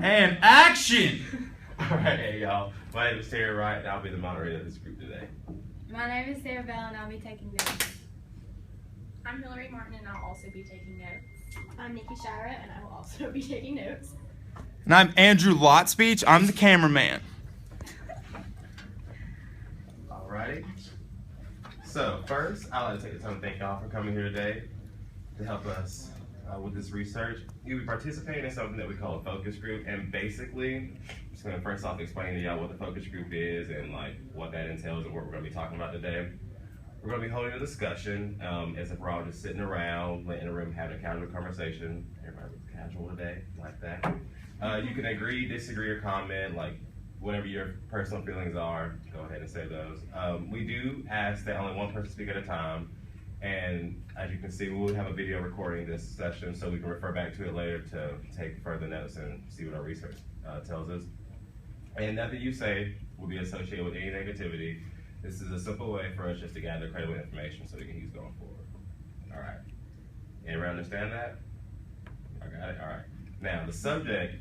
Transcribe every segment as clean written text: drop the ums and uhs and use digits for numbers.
And action! Alright, hey y'all. My name is Terry Wright, and I'll be the moderator of this group today. My name is Sarah Bell, and I'll be taking notes. I'm Hillary Martin, and I'll also be taking notes. I'm Nikki Shira, and I will also be taking notes. And I'm Andrew Lotspeech. I'm the cameraman. Alrighty. So, first, I'd like to take the time to thank y'all for coming here today to help us with this research. You'll be participating in something that we call a focus group, and basically, I'm just going to first off explain to y'all what the focus group is and like what that entails and what we're going to be talking about today. We're going to be holding a discussion as if we're all just sitting around in a room having a casual conversation. Everybody was casual today, like that. You can agree, disagree, or comment, like whatever your personal feelings are, go ahead and say those. We do ask that only one person speak at a time, and as you can see, we will have a video recording this session so we can refer back to it later to take further notes and see what our research tells us. And nothing you say will be associated with any negativity. This is a simple way for us just to gather credible information so we can use going forward. All right. Everyone understand that? I got it? All right. Now, the subject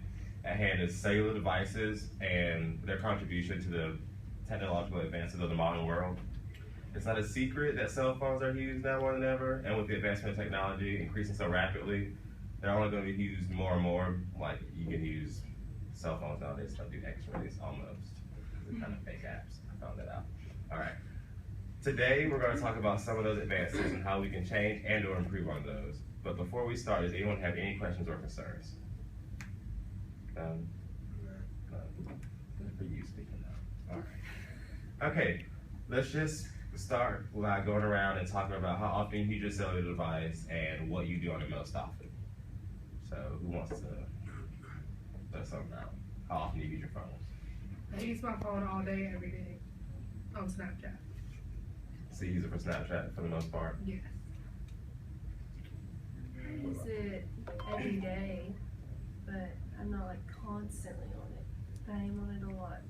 at hand is cellular devices and their contribution to the technological advances of the modern world. It's not a secret that cell phones are used now more than ever, and with the advancement of technology increasing so rapidly, they're only going to be used more and more. Like, you can use cell phones nowadays to do x-rays almost. They're kind of fake apps. I found that out. All right. Today, we're going to talk about some of those advances and how we can change and or improve on those. But before we start, does anyone have any questions or concerns? None? Good for you speaking up. All right. Okay, let's just start by going around and talking about how often you use your cellular device and what you do on it most often. So, who wants to let something out? How often do you use your phone? I use my phone all day, every day on Snapchat. So you use it for Snapchat for the most part? Yes. I use it every day, but I'm not like constantly on it. But I am on it a lot.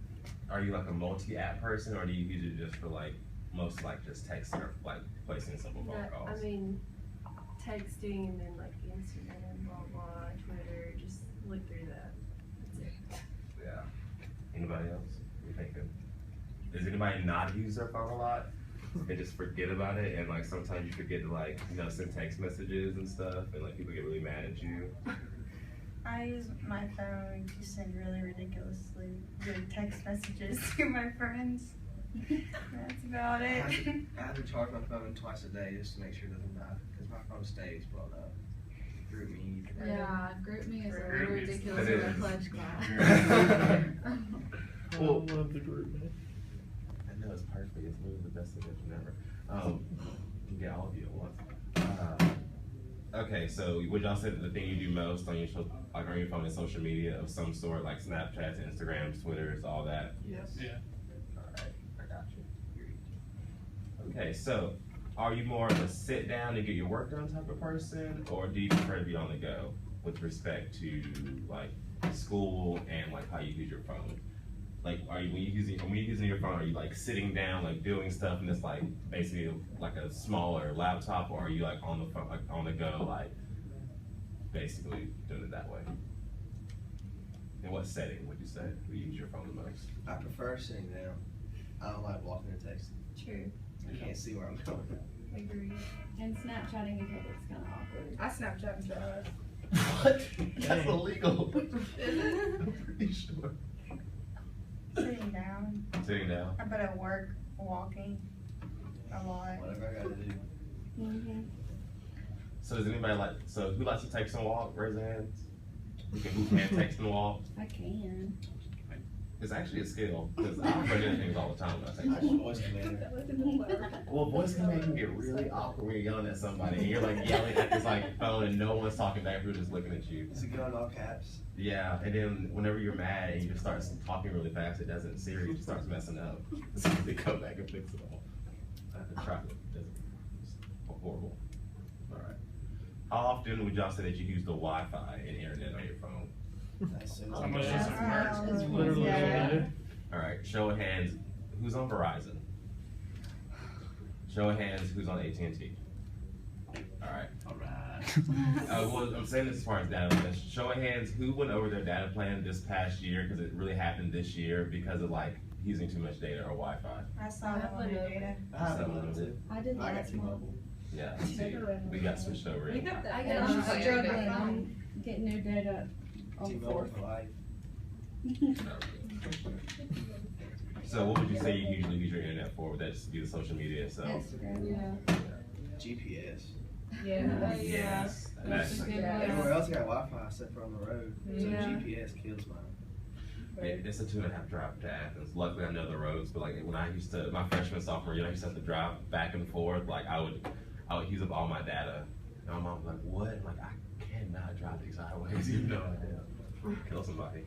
Are you like a multi-app person, or do you use it just for like, most like just texting or like placing simple phone calls? I mean, texting and then like Instagram, blah blah, Twitter, just look through that. That's it. Yeah. Anybody else? You thinking? Does anybody not use their phone a lot? They just forget about it, and like sometimes you forget to like, you know, send text messages and stuff, and like people get really mad at you. I use my phone to send really ridiculously good text messages to my friends. That's about it. I have to charge my phone twice a day just to make sure it doesn't die, because my phone stays plugged up. GroupMe. Yeah, GroupMe is a GroupMe really is- ridiculous it with a is. pledge class. Well, I love the group, man. I know it's perfect. It's literally the best suggestion ever. You can get all of you at once. Okay, so would y'all say that the thing you do most on your on your phone is social media of some sort, like Snapchats, Instagrams, Twitters, all that? Yes. Yeah. All right, I got you. Okay, so are you more of a sit down and get your work done type of person, or do you prefer to be on the go with respect to like school and like how you use your phone? Like, are you when you're using your phone, are you like sitting down, like doing stuff, and it's like basically like a smaller laptop, or are you like on the phone, like on the go, like basically doing it that way? In what setting would you say you use your phone the most? I prefer sitting down. I don't like walking and texting. True. I can't see where I'm going. Agree. And Snapchatting in public is kind of awkward. I Snapchat and drive. What? That's illegal. I'm pretty sure. Sitting down. Sitting down. I bet at work, walking a lot. Whatever I gotta do. Mm-hmm. So does anybody like? So who likes to text and walk? Raise their hands. Who can text and walk? I can. It's actually a skill because I forget things all the time when I text and walk. Voice commander. Well, voice command can get really awkward when you're yelling at somebody and you're like yelling at this like phone and no one's talking back, we're just looking at you. Is it going all caps? Yeah, and then whenever you're mad and you just start talking really fast, it doesn't. Siri just starts messing up. So they go back and fix it all. I have to try it. It's horrible. All right. How often would y'all say that you use the Wi-Fi and internet on your phone? As soon as How I much get does out. it work? It's literally what I do. All right, show of hands. Who's on Verizon? Show of hands. Who's on AT&T? All right. All right. Well, I'm saying this as far as data plan. Show of hands, who went over their data plan this past year? Because it really happened this year because of like using too much data or Wi-Fi. I saw unlimited data. I have unlimited. I did I got last month. T-Mobile. Yeah, see, we got switched over. I got I'm that. struggling. I'm getting new data on T-Mobile 4th. for life. So what would you say you usually use your internet for? Would that just be the social media itself? Instagram. GPS. Yeah. Yes. That's a good Yeah. one. Everywhere else I got Wi-Fi except for on the road. So Yeah. GPS kills mine. It's a 2.5 drive to Athens. Luckily, I know the roads, but like when I used to, my freshman sophomore year, I used to have to drive back and forth. Like I would use up all my data. And my mom was like, "What?" I'm like, "I cannot drive these highways." You have no idea. Kill somebody.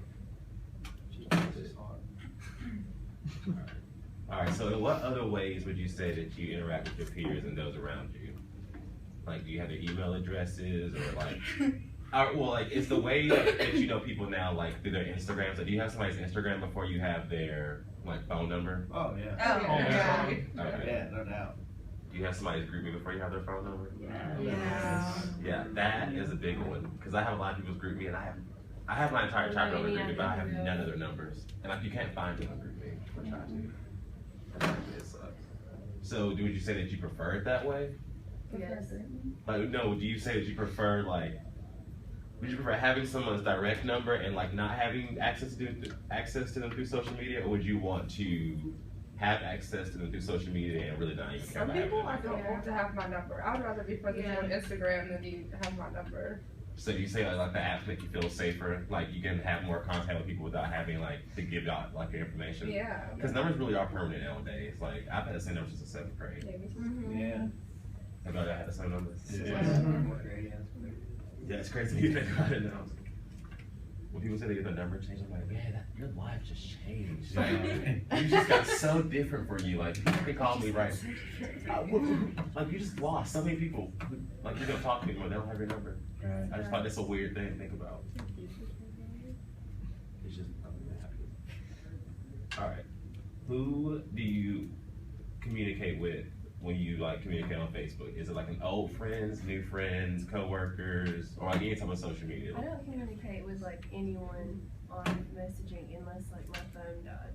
GPS is hard. All right. So, in what other ways would you say that you interact with your peers and those around you? Like, do you have their email addresses or like? Well, like, is the way that you know people now, like, through their Instagrams? Like, do you have somebody's Instagram before you have their, like, phone number? Oh yeah. Oh, Yeah. Okay. Yeah, no doubt. Do you have somebody's GroupMe before you have their phone number? Yeah. Yeah, that is a big one. Because I have a lot of people's GroupMe, and I have my entire tribe on GroupMe, but I have none of their numbers. And, like, you can't find them on GroupMe. I try to. And it sucks. So, would you say that you prefer it that way? Yes. Like, no, do you say that you prefer, like, would you prefer having someone's direct number and like not having access to them through social media, or would you want to have access to them through social media and really not even care Some about people having I them? don't want to have my number. I'd rather be friends with you on Instagram than you have my number. So do you say like the apps make you feel safer? Like you can have more contact with people without having like to give out like your information? Yeah. Because numbers really are permanent nowadays. Like I've had the same numbers since the 7th grade. Yeah. Have y'all had the same numbers? Yeah. Yeah, it's crazy when you think about it now. When people say they get their number changed, I'm like, man, your life just changed. Like, you just got so different for you. Like, people can call me right. Like, you just lost so many people. Like, you don't talk to anymore, they don't have your number. I just thought that's a weird thing to think about. It's just, I'm really happy. Alright. Who do you communicate with when you like communicate on Facebook? Is it like an old friends, new friends, coworkers, or like any type of social media? I don't communicate with like anyone on messaging unless like my phone died.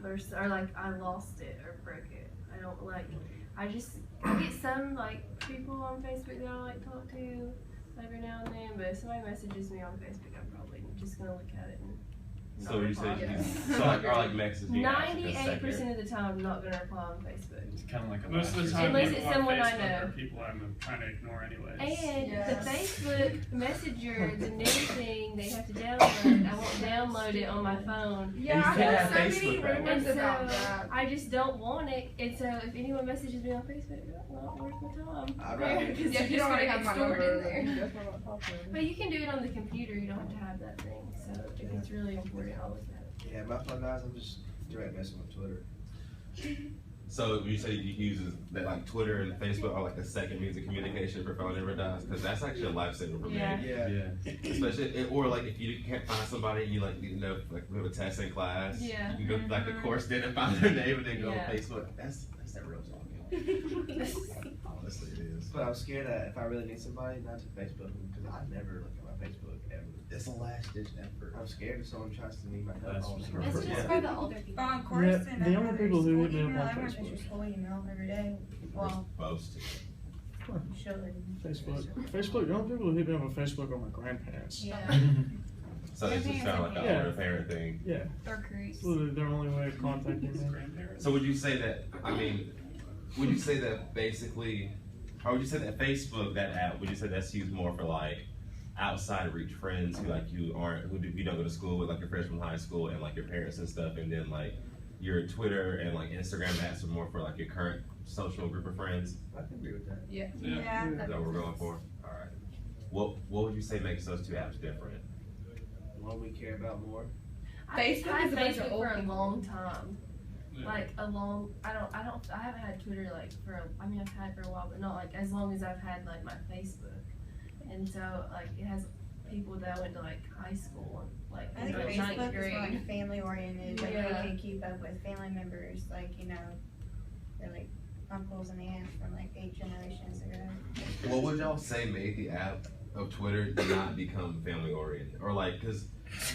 Or like I lost it or broke it. I don't like, I get some like people on Facebook that I like talk to every now and then, but if somebody messages me on Facebook, I'm probably just gonna look at it and So you say, reply. so like, or like messages? 98% of the time, I'm not gonna reply on Facebook. It's kind of like a Most of the last time, Unless people it's on someone I Facebook know. are people I'm trying to ignore anyways. And Yes. the Facebook Messenger, the new thing they have to download, I won't download it on my phone. Yeah, And I you can't heard have so many Facebook that way. rumors And about so that. I just don't want it. And so if anyone messages me on Facebook, well, where's my time? I'd rather- Because Yeah, you're if you just don't gonna already get have my stored in number, there. then that's what I'm talking. But you can do it on the computer. You don't have to have that thing. So if it's really important, I'll look at it. Yeah, my phone guys, I'm just direct messing with Twitter. So you say you use that like Twitter and Facebook are like the second means of communication if your phone ever dies? Because that's actually a lifesaver for me. Yeah. Yeah. Especially, or like if you can't find somebody and you like you know like we have a test in class, Yeah. you can go to like the course then and find their name and then go Yeah. on Facebook. That's that real talking. Honestly, it is. But I'm scared that if I really need somebody, not to Facebook because I never look at my Facebook ever. It's a last ditch effort. I'm scared if someone tries to need my help. That's I'll for never- This is just for the older people. On course Yeah, and the only people who hit me up on I want Facebook. your school email every day. We're Well, supposed to. you should. Facebook. The only people who hit me up on Facebook are my grandparents. Yeah. So it's just kind of like an Yeah. older parent thing. Yeah, Or creeps. it's literally their only way of contacting me. So would you say that? I mean, would you say that basically, or would you say that Facebook, that app, would you say that's used more for like outside reach friends who like you don't go to school with, like your friends from high school and like your parents and stuff, and then like your Twitter and like Instagram apps are more for like your current social group of friends? I can agree with that. Yeah. Yeah. Is that what we're going for? All right. What would you say makes those two apps different? One we care about more. I've Facebook had is a bunch of Facebook old for a people. long time. Yeah. Like a long, I haven't had Twitter like I've had it for a while, but not like as long as I've had like my Facebook. And so like it has people that I went to like high school, like I think in like, Facebook ninth is more grade. like family oriented. Like Yeah. you can keep up with family members. Like they're like uncles and aunts from like 8 generations ago. What would y'all say made the app of Twitter not become family oriented? Or like, cause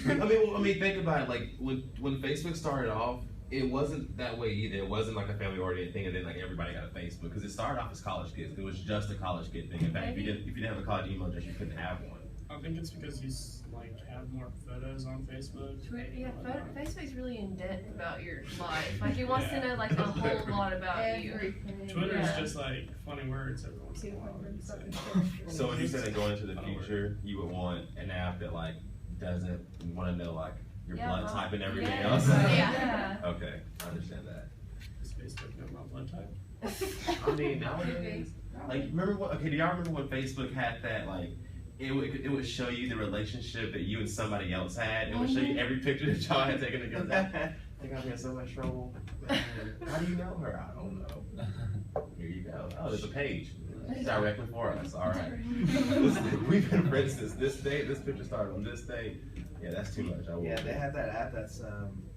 I mean, think about it. Like when Facebook started off, it wasn't that way either. It wasn't like a family oriented thing, and then like everybody got a Facebook because it started off as college kids. It was just a college kid thing. In fact, if you didn't have a college email address, you couldn't have one. I think it's because he's like have more photos on Facebook. Twitter, yeah, Facebook's really in depth about your life. Like it wants to know like a whole lot about you. Everything. Twitter's Yeah. just like funny words every once in a while. 200 something Say. pictures. So when you said that going into the future, you would want an app that like doesn't want to know like your Yeah, blood type and everything yeah, else. yeah. Okay, I understand that. Does Facebook know my blood type? I mean, nowadays, like, remember what? Okay, do y'all remember when Facebook had that like? It would show you the relationship that you and somebody else had. It would show you every picture that y'all had taken together. I got me in so much trouble. How do you know her? I don't know. Here you go. Oh, there's a page directly for us. All right. We've been friends since this date. This picture started on this date. Yeah, that's too much. Yeah, they have that app that's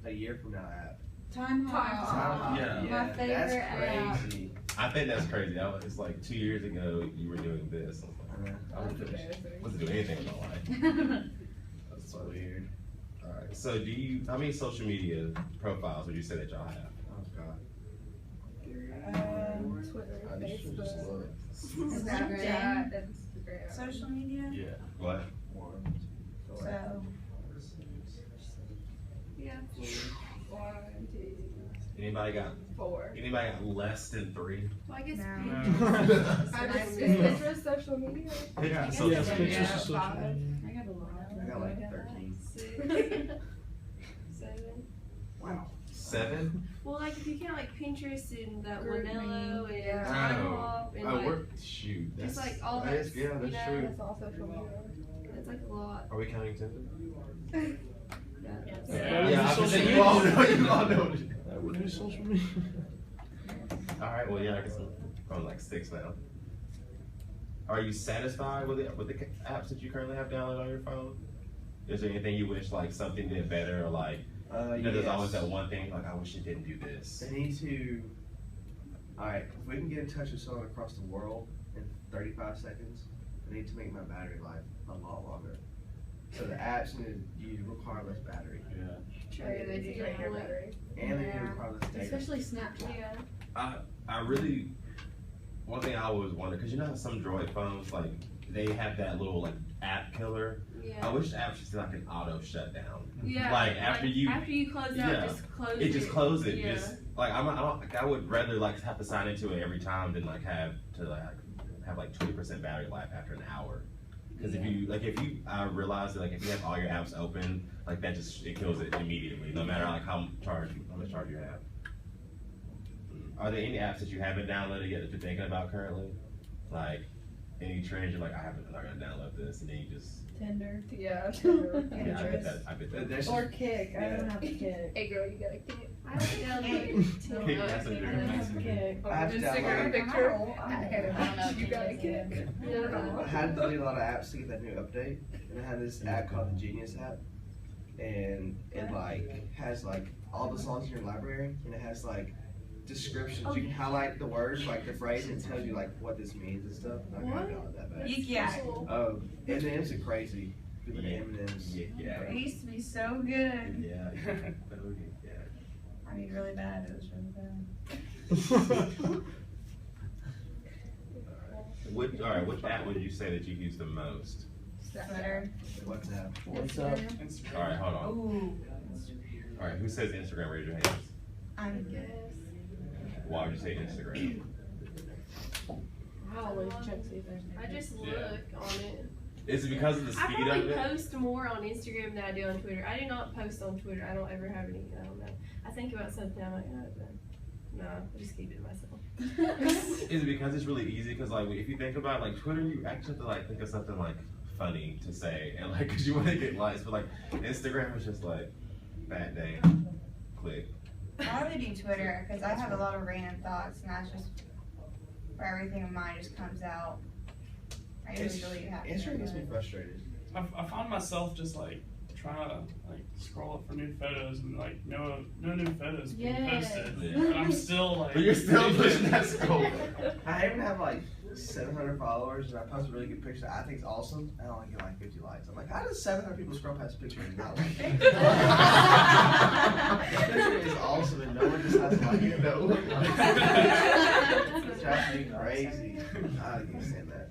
a year from now app. Time Hop. Yeah. My favorite that's app. crazy. I think that's crazy. It's like 2 years ago you were doing this. I wasn't doing anything in my life. That's so weird. All right. So how many social media profiles would you say that y'all have? Oh god. Twitter, I just Facebook, look. Snapchat. Social media. Yeah. What? So Yeah. 1, 2, Anybody got 4. less than 3? Well, I guess No. Pinterest. Is Pinterest social media? Yeah. guess Social Yes, it's media. pictures of social 5. media. I got a lot. I got like 13. 7. Wow. 7? Well, like if you count like Pinterest and that GroupMe, Wanello and yeah. Time Hop and like Shoot. just like all that is, that. yeah, that's you know, true. That's all social media. That's like a lot. Are we counting Tinder? Yeah, Yeah, I social was saying, media. you all know. That would be social media. All right, well, yeah, I guess I'm on like 6 now. Are you satisfied with the apps that you currently have downloaded on your phone? Is there anything you wish like something did better, or like there's always that one thing like I wish it didn't do this. They need to. Alright, if we can get in touch with someone across the world in 35 seconds, they need to make my battery life a lot longer. So the apps need to require less battery. Yeah. Oh, yeah, they do drain your battery. And they need to require less data. Especially Snapchat. Yeah. I really, one thing I always wonder, because you know how some Droid phones like they have that little like app killer. I Yeah. wish the app should like an auto shutdown. Yeah. Like after you close Yeah. out, just close it. It just close it. Yeah. Just like I don't like I would rather like have to sign into it every time than like have to like have like 20% battery life after an hour. Because if you I realize that like if you have all your apps open, like that just it kills it immediately, no matter like how much charge you have. Are there any apps that you haven't downloaded yet that you're thinking about currently? Like any trends you're like I'm not gonna download this, and then you just Tinder. Yeah, Tinder. yeah, I bet that. There's Or Kick. I don't have a Kick. Hey girl, you got a kid. I don't know. Kick Messenger. I don't have a Kick. I have to Instagram download. picture. I don't know. You got a kid. I had to delete a lot of apps to get that new update, and I had this app called the Genius app, and it like has like all the songs in your library, and it has like descriptions. You can highlight the words, like the phrase, and it tells you like what this means and stuff. I'm not gonna download that bad. yeah, M&M's are crazy. People like M&M's. Yeah. it used to be so good. Yeah. I mean, really bad. It was really bad. Which app would you say that you use the most? Twitter. WhatsApp. What's up? All right, hold on. Ooh. All right, who says Instagram? Raise your hands. I'm Why would you say Instagram? I always check to see if there's I just look Yeah. on it. Is it because of the I speed probably of it? post more on Instagram than I do on Twitter. I do not post on Twitter. I don't ever have any. I don't know. I think about something. I'm like, no, I just keep it to myself. Is it because it's really easy? Because like if you think about it, like Twitter, you actually have to like think of something like funny to say, and like because you want to get likes. But like Instagram is just like bad day, click. I really do Twitter because I have a lot of random thoughts, and that's just where everything of mine just comes out. I usually delete half. Instagram gets me frustrated. I find myself just like trying to like scroll up for new photos and like no new photos being Yes. posted. Yeah. And I'm still like. But you're still pushing that scroll. I even have like 700 followers, and I post a really good picture that I think is awesome. I only get like 50 likes. I'm like, how does 700 people scroll past a picture and not like it? The picture is awesome, and no one just has to like it. No one likes it. It drives me crazy. I can't stand that.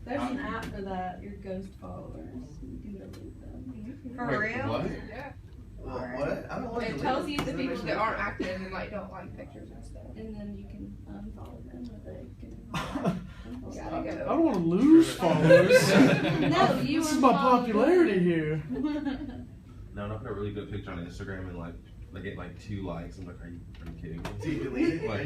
There's an app for that, your ghost followers. You can delete them. For Wait, real? what? Yeah. Well, what? I don't want to It delete tells it. you the Doesn't people make that sense. aren't active and like don't like pictures and stuff. And then you can unfollow them or they can. Gotta I go. don't want to lose followers. No, you This is my unfollow popularity them. here. No, I put a really good picture on Instagram and like I get like 2 likes. I'm like, are you kidding me? Do you delete it? Like, Are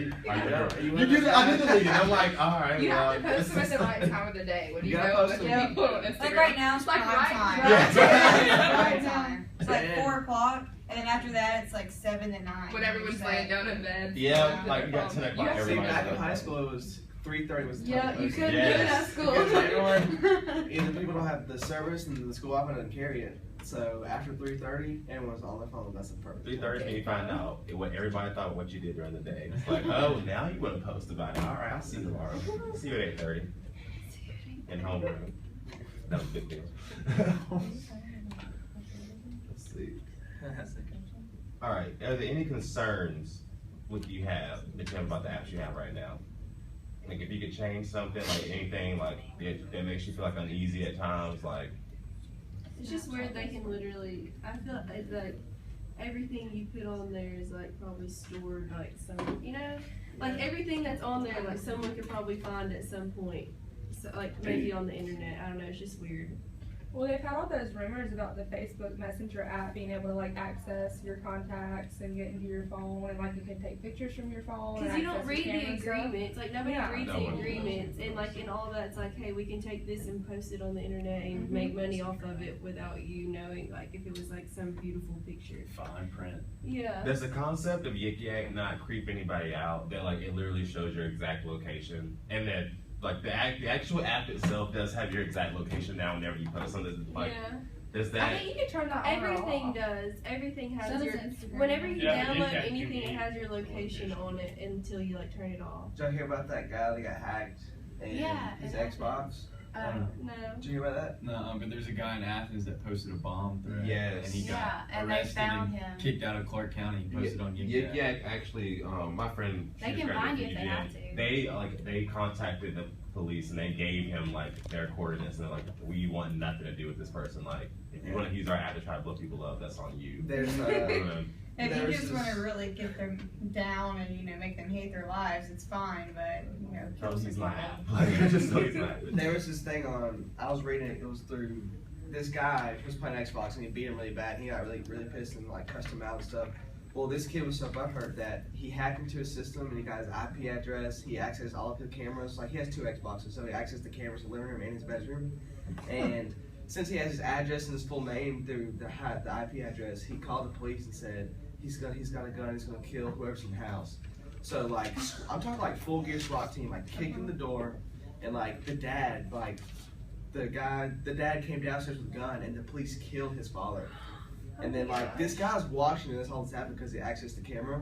you- you did it. I did delete it. I'm like, all right. You well, have to post them at this the is- right time of the day when You you gotta know post what them. people on Instagram. Like right now, it's like prime right, time. right. Yeah. Prime time. It's like Yeah. 4 o'clock, and then after that, it's like 7 to 9. When everyone's laying down in bed. Yeah, on like their you got phone. 10 o'clock. You have to See, Everybody's back in like, high school, it was 3:30 was the time Yeah, to you post couldn't it. do it Yes. at school. Because everyone, either people don't have the service and the school often doesn't carry it. So after 3:30, everyone's on their phone. That's the perfect. 3:30 when you find out what everybody thought what you did during the day. It's like, oh, now you want to post about it. All right, I'll see you tomorrow. See you at 8:30 in homeroom. That was a big deal. Let's see. All right, are there any concerns with you have about the apps you have right now? Like if you could change something, like anything like that makes you feel like uneasy at times, like It's just weird they can literally, I feel like everything you put on there is like probably stored like some, you know? Like everything that's on there, like someone could probably find at some point. So, like maybe on the internet, I don't know, it's just weird. Well, they've had all those rumors about the Facebook Messenger app being able to like access your contacts and get into your phone, and like you can take pictures from your phone. Because and you don't access read your the camera and stuff. agreements, like nobody Yeah. reads No the one does. agreements, and like in all that, it's like, hey, we can take this and post it on the internet and make money off of it without you knowing, like if it was like some beautiful picture. Fine print. Yeah. does the concept of Yik Yak not creep anybody out? That like it literally shows your exact location, and that like the actual app itself does have your exact location now whenever you post something. Like, Yeah. does I that? think you can turn that on or Everything off. does. Everything has So does your. Instagram. Whenever you Yeah, but you download can't anything, do it has your location. location on it until you like turn it off. Did y'all hear about that guy that got hacked and Yeah, his it happened. Xbox? No. Did you hear about that? No, but there's a guy in Athens that posted a bomb threat. Yes. And he Yeah, got and they arrested found and him. kicked out of Clark County. He posted on Yik Yik Yak. Yak actually, my friend. They she can described find it you if they to have to. They contacted the police and they gave him like their coordinates and they're like, we want nothing to do with this person. Like, if you want to use our app to try to blow people up, that's on you. There's If you There's just want this- to really get them down and make them hate their lives, it's fine. But Tell kill him he's some my people. app. Like, just tell he's my app. There was this thing on. I was reading it. It was through this guy was playing Xbox and he beat him really bad. He got really pissed and like cussed him out and stuff. Well, this kid was so butthurt that he hacked into his system and he got his IP address. He accessed all of his cameras. Like he has 2 Xboxes, so he accessed the cameras in the living room and his bedroom. And since he has his address and his full name through the IP address, he called the police and said he's got a gun. He's gonna kill whoever's in the house. So like I'm talking like full gear SWAT team, like kicking the door, and like the dad came downstairs with a gun and the police killed his father. And then like this guy's watching this all this happen because he accessed the camera.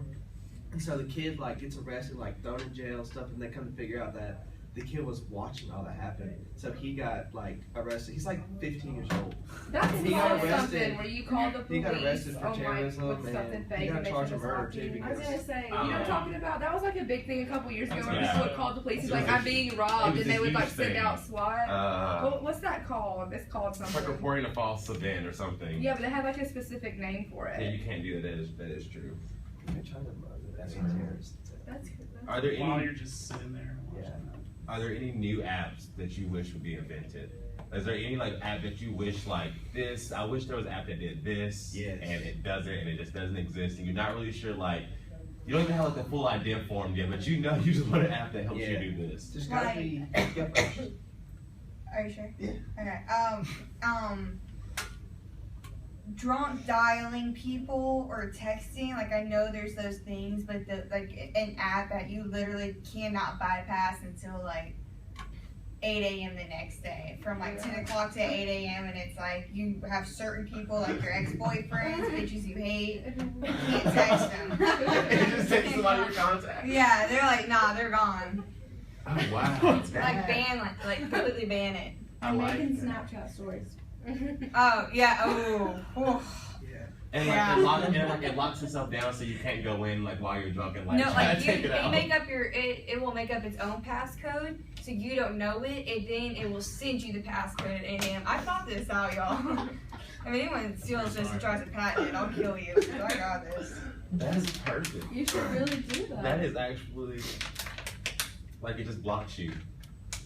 And so the kid like gets arrested, like thrown in jail and stuff, and they come to figure out that the kid was watching all that happen. So he got like arrested. He's like 15 years old. That's He got called arrested. something where you call the police He got arrested for on, like, terrorism with something and fake he got and they charged send with a murder SWAT too team. I was gonna say, You know what I'm talking about? That was like a big thing a couple years ago where Yeah. people would call the police and It was like, a- I'm being it robbed, was and a they would like huge send thing. out SWAT. What's that called? It's called It's like something. reporting a false event or something. Yeah, but they had like a specific name for Yeah, it. you can't do that. That is true. That's that's good. Are there While any? you're just sitting there watching Yeah. that. Are there any new apps that you wish would be invented? Is there any like app that you wish like this? I wish there was an app that did this, Yes. and it doesn't, and it just doesn't exist, and you're not really sure. Like, you don't even have like the full idea formed yet, but you know you just want an app that helps Yeah. you do this. There's gotta be. Are you sure? Yeah. Okay. Drunk dialing people or texting. Like I know there's those things, but an app that you literally cannot bypass until like 8 a.m. the next day, from like 10 o'clock to 8 a.m. And it's like you have certain people, like your ex-boyfriends, bitches you hate, you can't text them. It just takes a lot of your contacts. Yeah, they're like, nah, they're gone. Oh wow. It's Like ban, like completely ban it. I I'm like making that. Snapchat stories. Oh yeah. Oh. And like, Yeah. it locks itself down so you can't go in like while you're drunk and like No, try like to you, take it you out. make up your it will make up its own passcode, so you don't know it, and then it will send you the passcode at 8 a.m. I thought this out, y'all. If anyone steals this and tries to patent it, I'll kill you. I got this. That is perfect. You should really do that. That is actually like it just blocks you.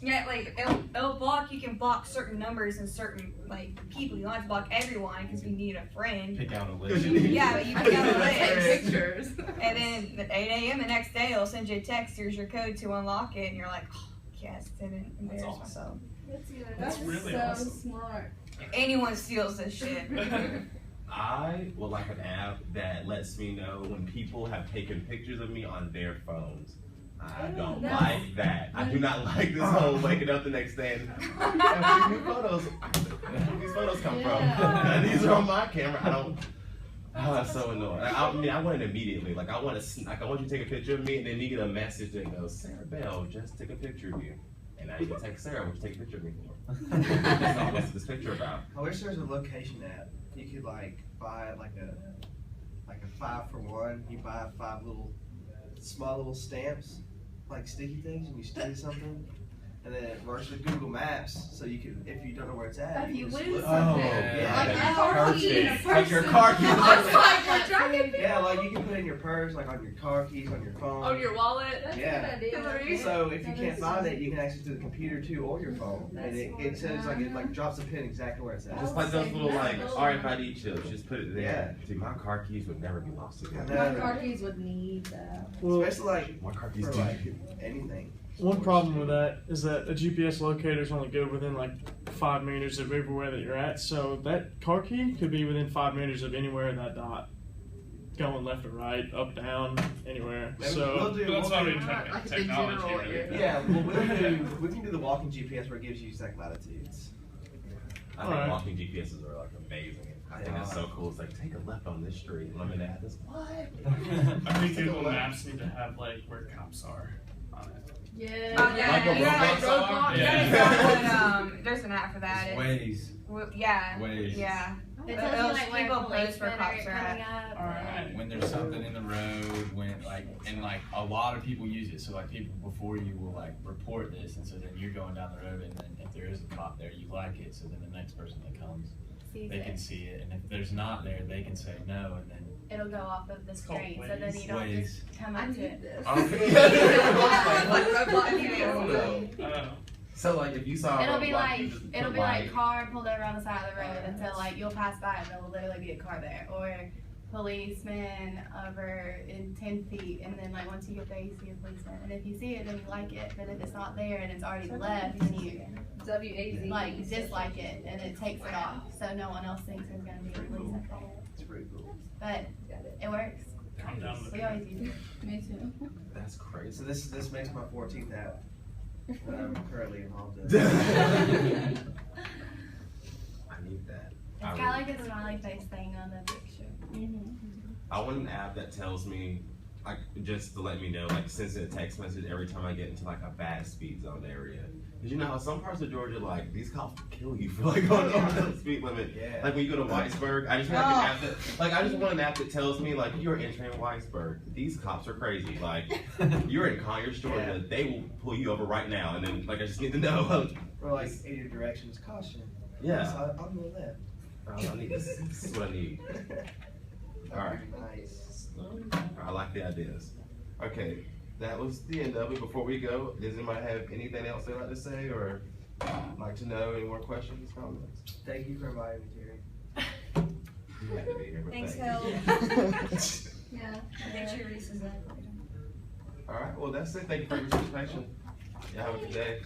Yeah, like it'll block. You can block certain numbers and certain like people. You don't have to block everyone because we need a friend. Pick out a list. Yeah, but you pick out a Take list. pictures. And then at 8 a.m. the next day, it'll send you a text. Here's your code to unlock it, and you're like, oh, yes, didn't embarrass awesome. myself. That's good. That's That's really so awesome. smart. If anyone steals this shit. I would like an app that lets me know when people have taken pictures of me on their phones. I don't that's- like that. I do not like this whole waking up the next day and have new photos. Where did these photos come Yeah. from? These are on my camera. I don't. Oh, that's so annoying. I mean, I want it immediately. Like, I want to, like, I want you to take a picture of me, and then you get a message that goes, "Sarah Bell just took a picture of you." And I even text Sarah, "What you take a picture of me for?" That's all what's this picture about. I wish there was a location app. You could like buy like a 5-for-1. You buy 5 little small little stamps, like sticky things, and you stick something. And then it works with Google Maps, so you can, if you don't know where it's at, If you can just lose look- something, yeah, like yeah. a car key in a Perfect. Like your person. car keys. Yeah, like you can put it in your purse, like on your car keys, on your phone. On your wallet. That's Yeah. a good idea. So if you That can't is find so- it, you can access to the computer too, or your phone, and it says like it like drops a pin exactly where it's at. Just like those little like That's RFID chips, just put it there. See, my car keys would never be lost again. My car keys would need that. Well, Especially like My car keys for do. like anything. one problem with that is that a GPS locator is only good within like 5 meters of everywhere that you're at. So that car key could be within 5 meters of anywhere in that dot, going left or right, up, down, anywhere. Maybe So we'll do. That's why we we'll do- try to Like make the technology general really area. good. yeah, we can do the walking GPS where it gives you exact latitudes. I think Alright. walking GPSs are like amazing. I think that's so cool. It's like take a left on this street. Let me add this. What? I think Google Maps need to have like where cops are on it. Yeah. Oh, yeah, Like a yeah, Roblox Roblox. Yeah. Yeah. There's an app for that. Ways. Yeah. Ways. Yeah. It It'll tells you like where people post where policemen cops are are coming at. up. Alright. When there's something in the road, when like and like a lot of people use it, so like people before you will like report this, and so then you're going down the road, and then if there is a cop there, you like it, so then the next person that comes, Sees they it. can see it, and if there's not there, they can say no, and then It'll go off of the called screen, so then you don't Waze. just come I up to need it. this. Like Roblox. Oh. So like if you saw It'll be Roblox, like you just it'll put, be like car pulled over on the side of the road until like you'll pass by and there will literally be a car there, or policeman over in 10 feet, and then like once you get there you see a policeman, and if you see it then you like it, but if it's not there and it's already left then you WAZ. like dislike it and it takes it off so no one else thinks there's gonna be a police up there. It's pretty cool. But it works. Calm down with We it. always use it. Me too. That's crazy. So this makes my 14th app that I'm currently involved in. I need that. It's got like a smiley face thing on the picture. I want an app that tells me, like, just to let me know, like, sends a text message every time I get into like a bad speed zone area. Cause you know how some parts of Georgia, like, these cops will kill you for like going over the speed limit. Yeah. Like when you go to Weisberg, I just want like, an app that, like, I just want an app that tells me like you're entering Weisberg. These cops are crazy. Like, you're in Conyers, Georgia. They will pull you over right now, and then like I just need to know. Or like 80 directions, caution. Yeah. So I'll go there. I need this. This is what I need. All right. Nice. I like the ideas. Okay, that was the end of it. Before we go, does anybody have anything else they'd like to say or like to know? Any more questions, comments? Thank you for inviting me, Terry. You had to be here, but Thanks, thank Hill. you. Yeah. Make sure Reese's up. All right, well, that's it. Thank you for your participation. Y'all have a good day.